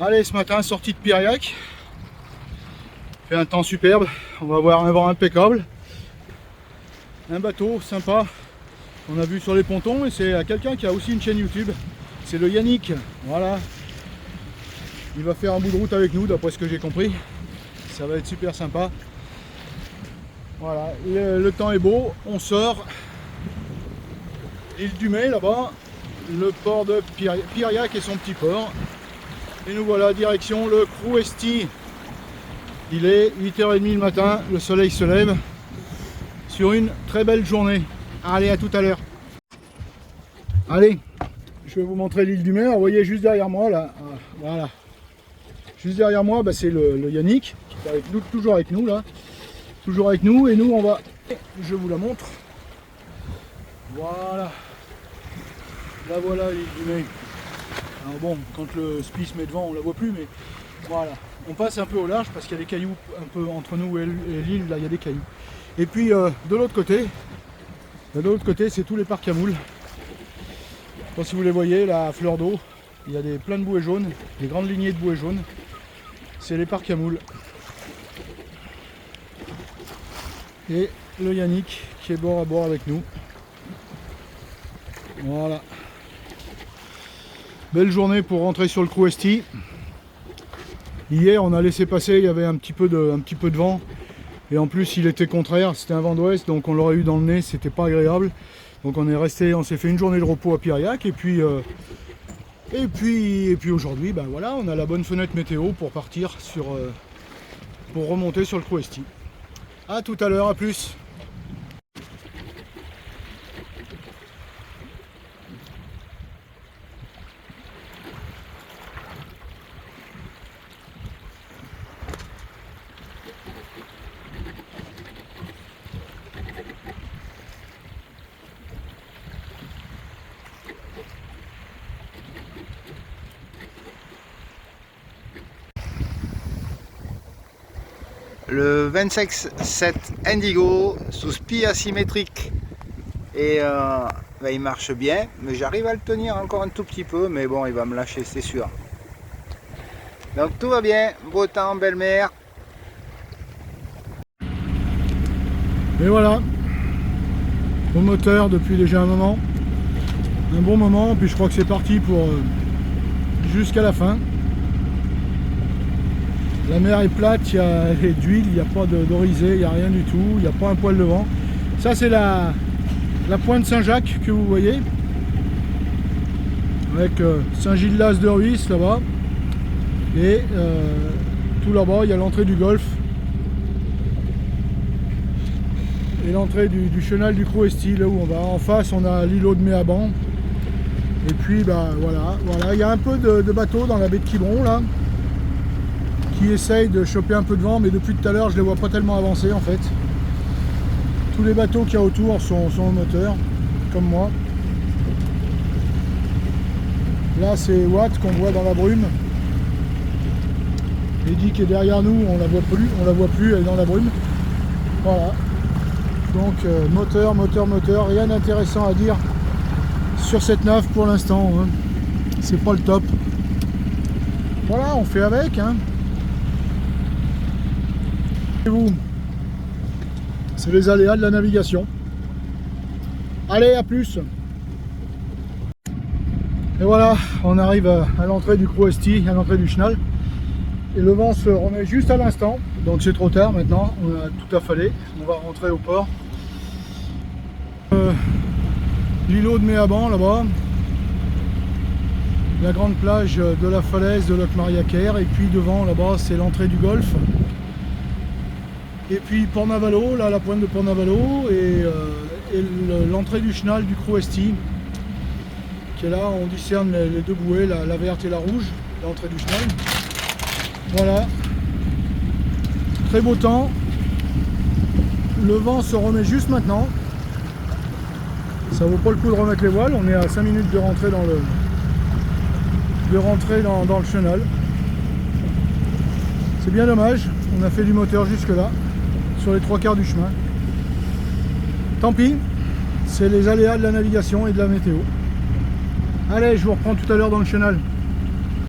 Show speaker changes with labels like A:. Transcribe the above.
A: Allez, ce matin, sortie de Piriac. Fait un temps superbe, on va avoir un vent impeccable. Un bateau sympa, on a vu sur les pontons, et c'est quelqu'un qui a aussi une chaîne YouTube. C'est le Yannick, voilà. Il va faire un bout de route avec nous, d'après ce que j'ai compris. Ça va être super sympa. Voilà, le temps est beau, on sort. L'île du Mai, là-bas, le port de Piriac et son petit port. Et nous voilà, direction le Crouesty. Il est 8h30 le matin, le soleil se lève sur une très belle journée. Allez, à tout à l'heure. Allez, je vais vous montrer l'île du Mai. Vous voyez juste derrière moi, là, voilà. Juste derrière moi, c'est le Yannick, qui est avec nous, toujours avec nous, là. Toujours avec nous, et nous, on va... Je vous la montre. Voilà. Là, voilà l'île du Mai. Alors bon, quand le SPI se met devant, on la voit plus, mais voilà. On passe un peu au large parce qu'il y a des cailloux un peu entre nous et l'île, là il y a des cailloux. Et puis de l'autre côté, c'est tous les parcs à moules. Je sais pas si vous les voyez là à fleur d'eau, il y a plein de bouées jaunes, des grandes lignées de bouées jaunes. C'est les parcs à moules. Et le Yannick qui est bord à bord avec nous. Voilà. Belle journée pour rentrer sur le Crouesty. Hier on a laissé passer, il y avait un petit peu de vent. Et en plus il était contraire, c'était un vent d'ouest, donc on l'aurait eu dans le nez, c'était pas agréable. Donc on s'est fait une journée de repos à Piriac, et puis aujourd'hui, voilà, on a la bonne fenêtre météo pour partir pour remonter sur le Crouesty. A tout à l'heure, à plus.
B: Le 25-7 Indigo sous SPI asymétrique, et il marche bien, mais j'arrive à le tenir encore un tout petit peu, mais bon, il va me lâcher, c'est sûr. Donc tout va bien, beau temps, belle mer.
A: Et voilà, au moteur depuis déjà un bon moment, puis je crois que c'est parti pour jusqu'à la fin. La mer est plate, il y a d'huile, il n'y a pas d'orisée, il n'y a rien du tout, il n'y a pas un poil de vent. Ça c'est la pointe Saint-Jacques que vous voyez, avec Saint-Gildas de Ruisse là-bas, et tout là-bas il y a l'entrée du golfe, et l'entrée du chenal du Crouesty, là où on va. En face on a l'îlot de Méaban, et puis voilà, il y a un peu de bateaux dans la baie de Quiberon là, qui essayent de choper un peu de vent, mais depuis tout à l'heure je les vois pas tellement avancer en fait. Tous les bateaux qu'il y a autour sont au moteur, comme moi. Là c'est Watt qu'on voit dans la brume. Eddy qui est derrière nous, on la voit plus, elle est dans la brume. Voilà. Donc moteur, rien d'intéressant à dire sur cette nave pour l'instant, hein. C'est pas le top. Voilà, on fait avec, hein. C'est les aléas de la navigation. Allez, à plus. Et voilà, on arrive à l'entrée du Crouesty, à l'entrée du chenal. Et le vent se remet juste à l'instant, donc c'est trop tard maintenant, on a tout affalé. On va rentrer au port. L'îlot de Méaban là-bas, la grande plage de la falaise de Locmariaquer, et puis devant là-bas c'est l'entrée du golfe. Et puis Port-Navalo, là la pointe de Port-Navalo, et l'entrée du chenal du Crouesty, qui est là, on discerne les deux bouées, la verte et la rouge, l'entrée du chenal. Voilà, très beau temps, le vent se remet juste maintenant, ça vaut pas le coup de remettre les voiles, on est à 5 minutes de rentrer dans le chenal. C'est bien dommage, on a fait du moteur jusque là, sur les 3/4 du chemin. Tant pis, c'est les aléas de la navigation et de la météo. Allez, je vous reprends tout à l'heure dans le chenal.